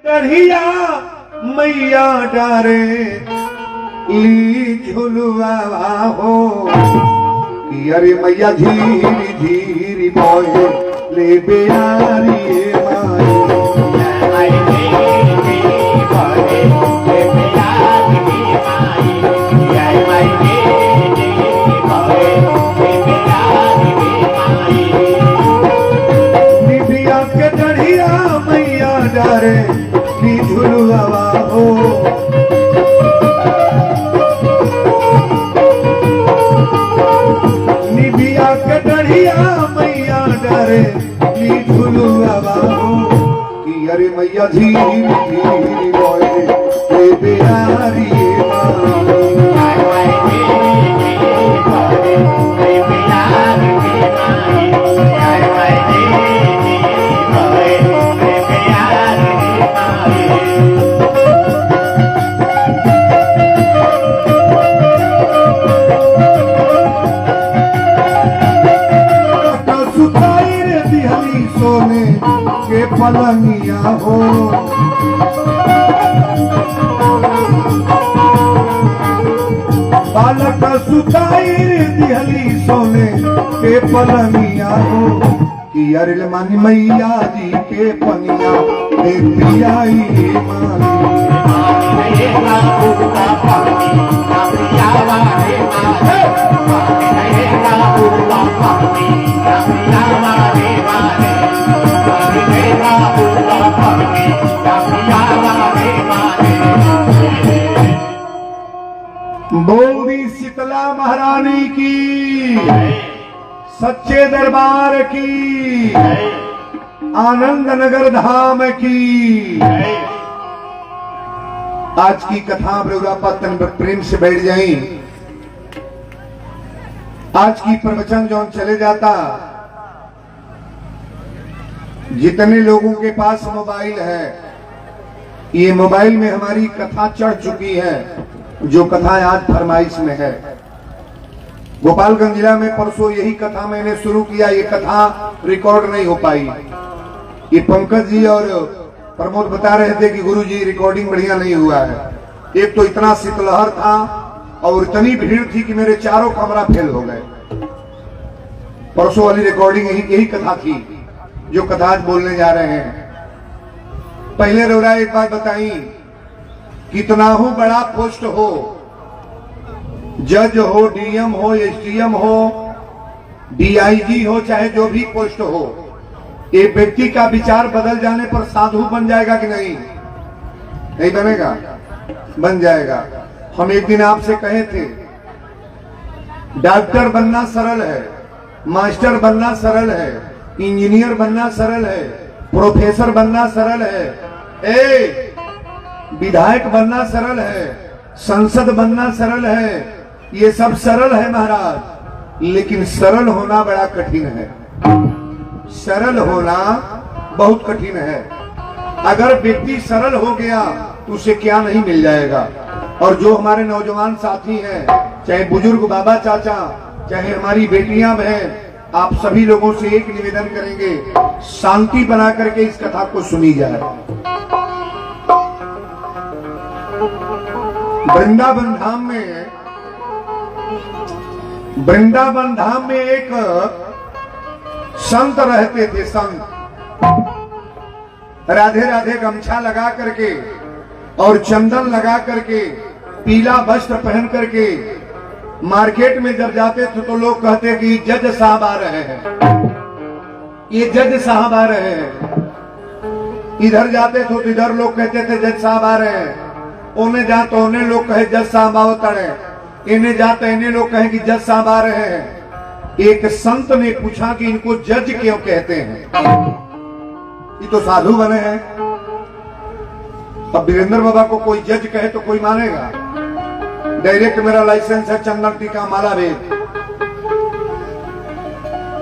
कढ़िया मैया डारे ली झुलवा हो कि अरे मैया धीरे धीरे मोहे ले बेयारी निभिया के डढ़िया मैया डारे ली झुलवा हो निभिया के डढ़िया मैया डारे ली झुलवा हो कि अरे मैया धीरे धीरे मोहे ले बेयारी सोने के पलंगिया हो बालक सुताई दिहली सोने के पलंगिया हो कि अरे मानी मैया जी के पनिया दे पियाई बोली शीतला महारानी की, सच्चे दरबार की, आनंद नगर धाम की। आज की कथा तन प्रेम से बैठ जाई। आज की प्रवचन जो चले जाता, जितने लोगों के पास मोबाइल है, ये मोबाइल में हमारी कथा चढ़ चुकी है। जो कथा आज फरमाइश में है, गोपालगंज जिला में परसों यही कथा मैंने शुरू किया। ये कथा रिकॉर्ड नहीं हो पाई। ये पंकज जी और प्रमोद बता रहे थे कि गुरुजी रिकॉर्डिंग बढ़िया नहीं हुआ है। एक तो इतना शीतलहर था और इतनी भीड़ थी कि मेरे चारों कमरा फेल हो गए। परसों वाली रिकॉर्डिंग यही कथा थी जो कथा आज बोलने जा रहे हैं। पहले रोरा एक बात बताई, कितना हो बड़ा पोस्ट हो, जज हो, डीएम हो, एसडीएम हो, डीआईजी हो, चाहे जो भी पोस्ट हो, एक व्यक्ति का विचार बदल जाने पर साधु बन जाएगा कि नहीं? नहीं बनेगा? बन जाएगा। हम एक दिन आपसे कहे थे, डॉक्टर बनना सरल है, मास्टर बनना सरल है, इंजीनियर बनना सरल है, प्रोफेसर बनना सरल है, विधायक बनना सरल है, संसद बनना सरल है, ये सब सरल है महाराज। लेकिन सरल होना बड़ा कठिन है। सरल होना बहुत कठिन है। अगर व्यक्ति सरल हो गया तो उसे क्या नहीं मिल जाएगा। और जो हमारे नौजवान साथी हैं, चाहे बुजुर्ग बाबा चाचा, चाहे हमारी बेटियां बहन, आप सभी लोगों से एक निवेदन करेंगे, शांति बना करके इस कथा को सुनी जाए। वृंदावन धाम में एक संत रहते थे। संत राधे राधे गमछा लगा करके और चंदन लगा करके, पीला वस्त्र पहन करके मार्केट में जब जाते थे तो लोग कहते कि जज साहब आ रहे हैं, ये जज साहब आ रहे हैं। इधर जाते थे तो इधर लोग कहते थे जज साहब आ रहे हैं। उन्हें जा तो उन्हें लोग कहे जज साहब आओ तड़े, इन्हें जाते इन्हें लोग कहे कि जज साहब आ रहे हैं। एक संत ने पूछा कि इनको जज क्यों कहते हैं? ये तो साधु बने हैं। अब वीरेंद्र बाबा को कोई जज कहे तो कोई मानेगा? डायरेक्ट मेरा लाइसेंस है, चंदन टीका माला वेद।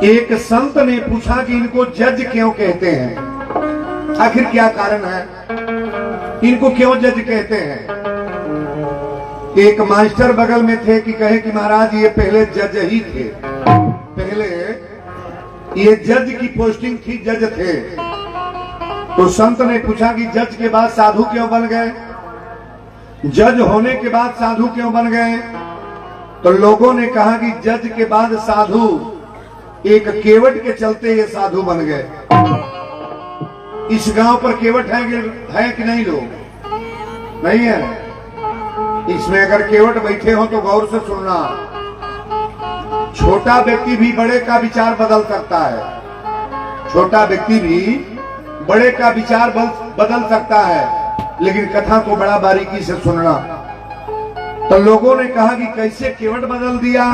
एक संत ने पूछा कि इनको जज क्यों कहते हैं, आखिर क्या कारण है, इनको क्यों जज कहते हैं? एक मास्टर बगल में थे कि कहे कि महाराज ये पहले जज ही थे, पहले ये जज की पोस्टिंग थी, जज थे। तो संत ने पूछा कि जज के बाद साधु क्यों बन गए, जज होने के बाद साधु क्यों बन गए? तो लोगों ने कहा कि जज के बाद साधु, एक केवट के चलते ये साधु बन गए। इस गांव पर केवट है कि नहीं? लोग नहीं है। इसमें अगर केवट बैठे हो तो गौर से सुनना, छोटा व्यक्ति भी बड़े का विचार बदल सकता है, छोटा व्यक्ति भी बड़े का विचार बदल सकता है, लेकिन कथा को बड़ा बारीकी से सुनना। तो लोगों ने कहा कि कैसे केवट बदल दिया?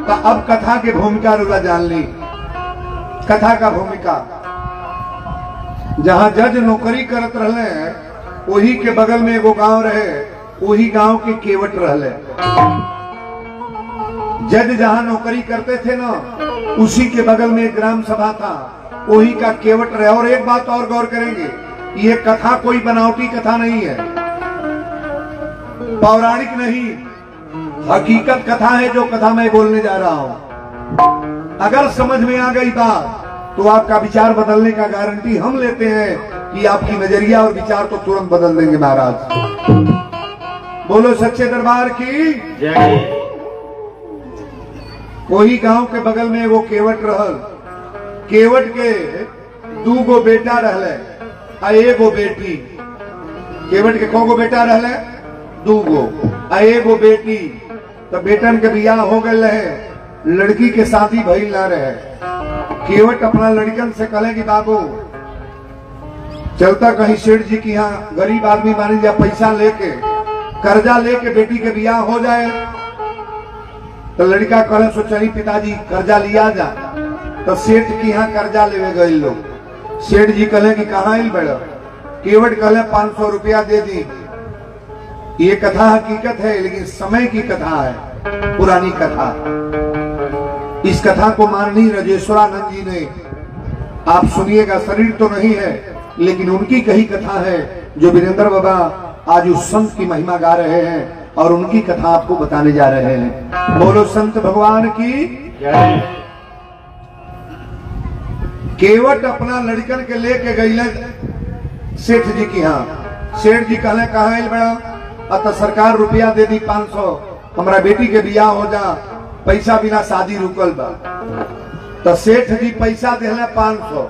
तो अब कथा की भूमिका रुला जान ली। कथा का भूमिका, जहां जज नौकरी करत रहे, वही के बगल में एगो गांव रहे, वही गांव के केवट रहे। जज जहां नौकरी करते थे ना, उसी के बगल में एक ग्राम सभा था, वही का केवट रहे। और एक बात और गौर करेंगे, ये कथा कोई बनावटी कथा नहीं है, पौराणिक नहीं, हकीकत कथा है जो कथा मैं बोलने जा रहा हूं। अगर समझ में आ गई बात तो आपका विचार बदलने का गारंटी हम लेते हैं कि आपकी नजरिया और विचार तो तुरंत बदल देंगे महाराज। बोलो सच्चे दरबार की जय। वही गांव के बगल में वो केवट रहल, केवट के 2 गो बेटा रहले आ 1 गो बेटी। केवट के 2 गो बेटा रहले? 2 गो आ 1 गो बेटी। तो बेटन के बियाह हो गए रहे, लड़की के शादी भइल ना रहे। केवट अपना लड़कन से कहे कि बाबू चलता कहीं सेठ जी की यहाँ, गरीब आदमी मानी जा, पैसा लेके कर्जा लेके बेटी के बियाह हो जाए। तो लड़का कहे सो चली पिताजी कर्जा लिया जा। तो सेठ की यहाँ कर्जा लेवे गए लोग। सेठ जी कहे कि कहाँ आइल बड़ा? केवट कहे 500 रुपया दे दी। ये कथा हकीकत है, लेकिन समय की कथा है, पुरानी कथा। इस कथा को माननीय राजेश्वरानंद जी ने, आप सुनिएगा, शरीर तो नहीं है लेकिन उनकी कही कथा है, जो वीरेंद्र बाबा आज उस संत की महिमा गा रहे हैं और उनकी कथा आपको बताने जा रहे हैं। बोलो संत भगवान की जय। केवट अपना लड़कन के लेके गई सेठ जी की यहाँ। सेठ जी कहले कहा आइल बड़ा? अत सरकार रुपया दे दी 500, हमारा बेटी के बियाह हो जा, पैसा बिना शादी रुकल बा। तो सेठ जी पैसा देले 500,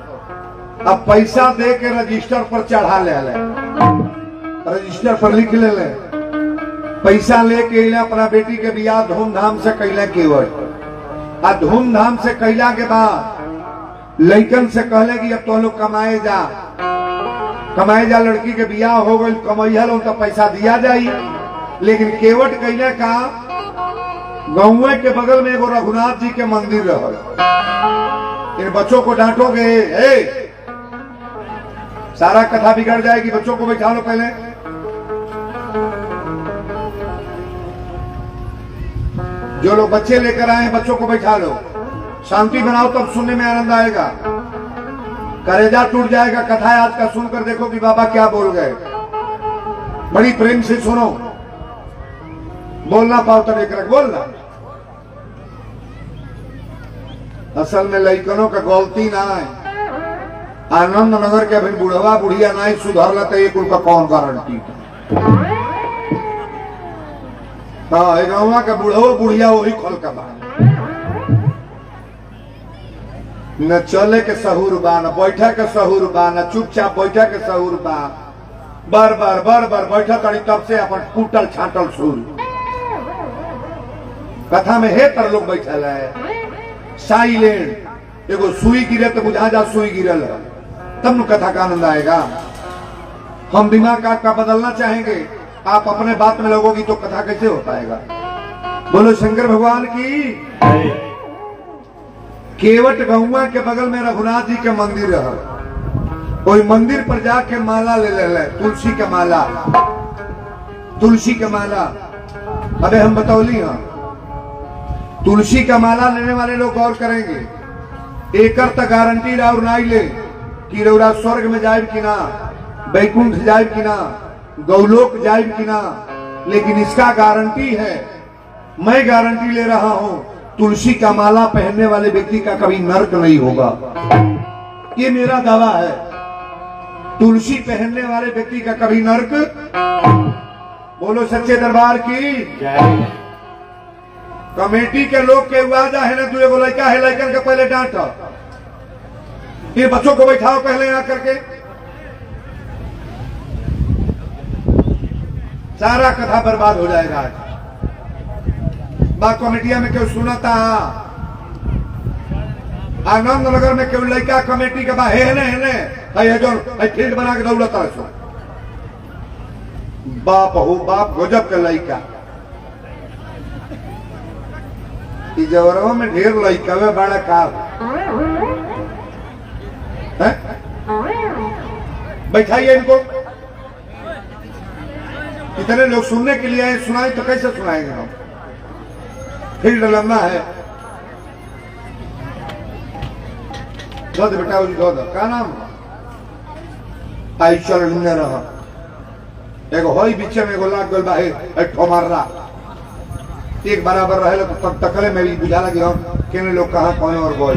अब पैसा दे के रजिस्टर पर चढ़ा ले, रजिस्टर पर लिख ले, पैसा लेके अपना बेटी के बियाह धूमधाम से कैले केवट। आ धूमधाम से कैला के बाद लड़कन से कहले कि अब तो लोग कमाए जा, कमाए जा, लड़की के बियाह हो गई, कमैया लोग तो पैसा दिया जाई। लेकिन केवट कैले का, गाँव के बगल में एगो रघुनाथ जी के मंदिर रहल। इन बच्चों को डांटोगे, ए सारा कथा बिगड़ जाएगी, बच्चों को बैठा लो पहले। जो लोग बच्चे लेकर आए हैं बच्चों को बैठा लो, शांति बनाओ, तब सुनने में आनंद आएगा, कलेजा टूट जाएगा। कथा आज का सुनकर देखो कि बाबा क्या बोल गए। बड़ी प्रेम से सुनो, बोलना पाओ तो एक रख बोलना। असल में लड़कनों का गलती ना है, आनंद नगर के अभी बुढ़वा बुढ़िया नहीं सुधरला तो एक उनका कौन गारंटी? हाँ, गाँव का बुढ़वा बुढ़िया वही खोल का बात। न चले के सहूर बा, न बैठे के सहूर बा, न चुपचाप बैठे के सहूर बा। बार बार बैठा तड़ी, तब से अपन टूटल छाटल सुर। कथा में हे तर लोग बैठल है, साइलेंट। एगो सुई गिरे तो बुझा जा सुई गिरल है, तब न कथा का आनंद आएगा। हम दिमाग का बदलना चाहेंगे, आप अपने बात में लगोगी तो कथा कैसे हो पाएगा? बोलो शंकर भगवान की। केवट गौवा के बगल में रघुनाथ जी के मंदिर रहा, कोई मंदिर पर जाके माला ले ले, तुलसी के माला, तुलसी के माला। अबे हम बतौली हाँ, तुलसी का माला लेने वाले लोग गौर करेंगे, एकर तक गारंटी राउर नहीं ले कि रौरा स्वर्ग में जाए कि ना, बैकुंठ जाए कि ना, गौलोक जाए कि ना, लेकिन इसका गारंटी है, मैं गारंटी ले रहा हूं, तुलसी का माला पहनने वाले व्यक्ति का कभी नर्क नहीं होगा। ये मेरा दावा है। तुलसी पहनने वाले व्यक्ति का कभी नर्क। बोलो सच्चे दरबार की जय। कमेटी के लोग के वादा है ना, तू एगो लड़का है, लड़कन के पहले डांटो, ये बच्चों को बैठाओ पहले यहाँ करके, सारा कथा बर्बाद हो जाएगा आज। बा कमेटिया में क्यों सुना था, आनंद नगर में क्यों लड़का कमेटी के बा है जो फील्ड बना के दौड़त सो, बाप हो बाप गजब के लड़का। जवरवा में ढेर लड़का है, बड़ा का बैठाइए इनको। इतने लोग सुनने के लिए आए, सुनाए तो कैसे सुनाएंगे हम, फील्ड लंबा है। दो बेटा दो का नाम आई चल रहा एगो होई बीचे में एगो लाग गल बाहे ठोमार रहा एक बराबर रहे तो तब तकले में भी बुझा लगी हम केने लोग कहाँ कौन और बोल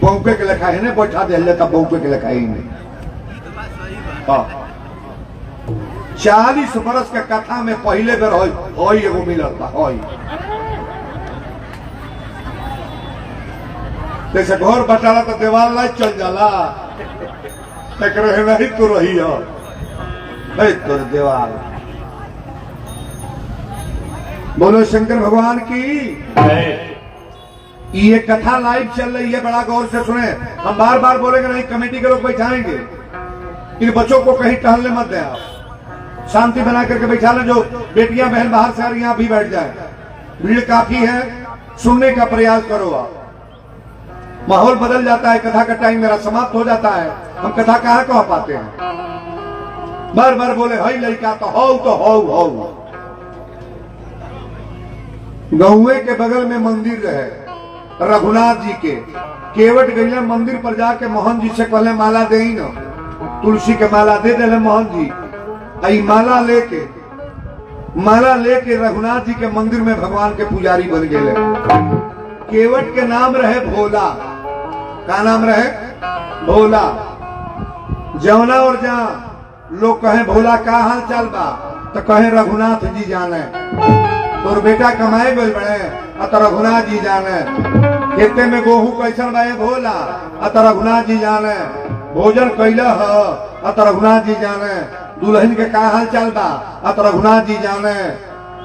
बौके के लिखा है ना, बैठा दे तब बौके के लिखा ही नहीं। 40 बरस के कथा में पहले बेर होई एगो मिलल था होई, जैसे घर बटाला तो देवाल लाइट चल जाला, एक रहे नहीं तो रही है तो देवाल। बोलो शंकर भगवान की। ये कथा लाइव चल रही है, बड़ा गौर से सुने। हम बार बार बोलेंगे नहीं, कमेटी के लोग बैठाएंगे, इन बच्चों को कहीं टहलने मत दें, आप शांति बना करके बैठा लें। जो बेटियां बहन बाहर से आ रही हैं आप भी बैठ जाए, भीड़ काफी है, सुनने का प्रयास करो। आप माहौल बदल जाता है, कथा का टाइम मेरा समाप्त हो जाता है, हम कथा कहाँ कह पाते हैं। बार बार बोले हई लड़का तो हो। गौवे के बगल में मंदिर रहे रघुनाथ जी के, केवट गईले मंदिर पर जाके मोहन जी से कहले माला दे न, तुलसी के माला दे दिले मोहन जी। आई माला लेके रघुनाथ जी के मंदिर में भगवान के पुजारी बन गए। केवट के नाम रहे भोला, का नाम रहे भोला। जौना और जहाँ लोग कहे भोला का हाल चाल बा, तो कहे रघुनाथ जी जाने, तोर बेटा कमाए गए बड़े तो रघुनाथ जी जाने, खेते में गेहूं कैसन बा भोला तो रघुनाथ जी जाने, भोजन कैला है तो रघुनाथ जी जाने, दुल्हन के का हाल चाल बा तो रघुनाथ जी जाने,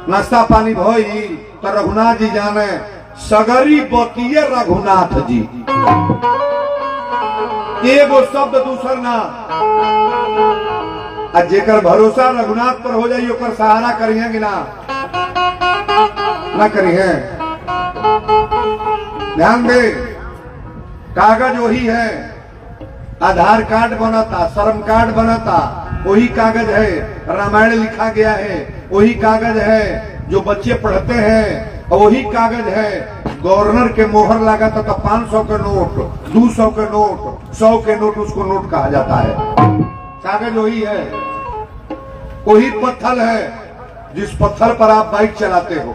नाश्ता पानी भई तो रघुनाथ जी जाने, सगरी बतिये रघुनाथ जी, एगो शब्द दूसर ना। जेकर भरोसा रघुनाथ पर हो जाइए ओकर सहारा करिए कि ना करिए। ध्यान दे, कागज वही है, आधार कार्ड बनता, श्रम कार्ड बनता, वही कागज है, रामायण लिखा गया है वही कागज है, जो बच्चे पढ़ते हैं वही कागज है। गवर्नर के मोहर लगा था तो 500 के नोट, 200 के नोट, 100 के नोट, उसको नोट कहा जाता है। कागज वही है, वही पत्थर है जिस पत्थर पर आप बाइक चलाते हो,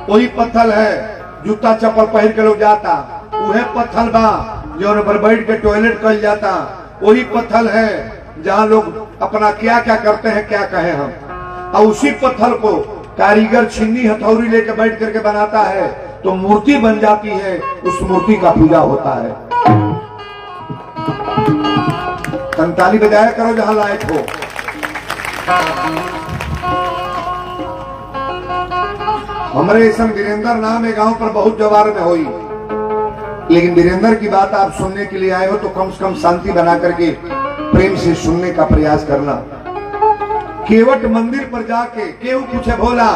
वही पत्थर है जूता चप्पल पहन के लोग जाता, वही पत्थर बा जो पर बैठ के टॉयलेट कर जाता, वही पत्थर है जहाँ लोग अपना क्या क्या करते हैं क्या कहे हम। और उसी पत्थर को कारीगर छिन्नी हथौड़ी लेके बैठ करके बनाता है तो मूर्ति बन जाती है, उस मूर्ति का पूजा होता है। ताली बजाया करो जहां लायक हो। हमारे ऐसा वीरेंद्र नाम है गांव पर बहुत जवार में हुई, लेकिन वीरेंद्र की बात आप सुनने के लिए आए हो तो कम से कम शांति बना करके प्रेम से सुनने का प्रयास करना। केवट मंदिर पर जाके केहू पूछे भोला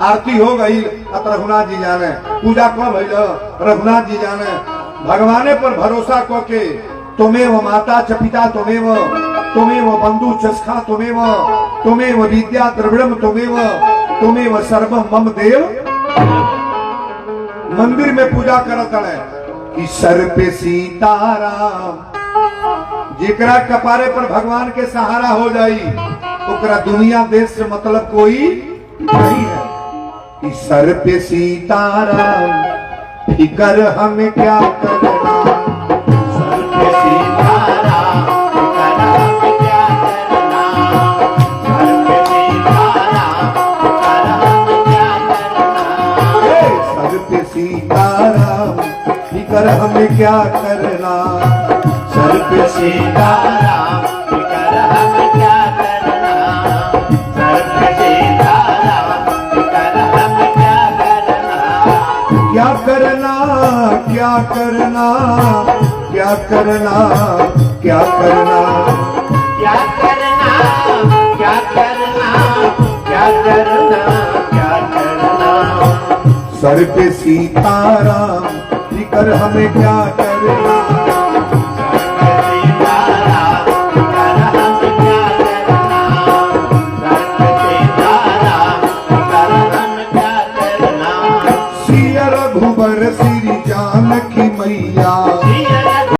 आरती हो गई तो रघुनाथ जी जाने, पूजा कब भइल रघुनाथ जी जाने। भगवाने पर भरोसा करके तुमेव माता च पिता तुमेव, तुमेव बंधु चस्खा तुमेव, तुमेव विद्या द्रविड़म तुमेव सर्वम मम देव। मंदिर में पूजा करत है कि सर पे सीताराम, जेकरा कपारे पर भगवान के सहारा हो जाई ओकरा दुनिया देश से मतलब कोई नहीं है। कि सर पे सीताराम फिकर हमें क्या करना, सर पे सीताराम फिकर हमें क्या करना। सर पे सीताराम फिकर हमें क्या करना। सर पे सीताराम फिकर हमें क्या करना। क्या करना क्या करना क्या करना क्या करना क्या करना क्या करना क्या करना क्या करना। सर पे सीताराम फिकर हमें क्या करना।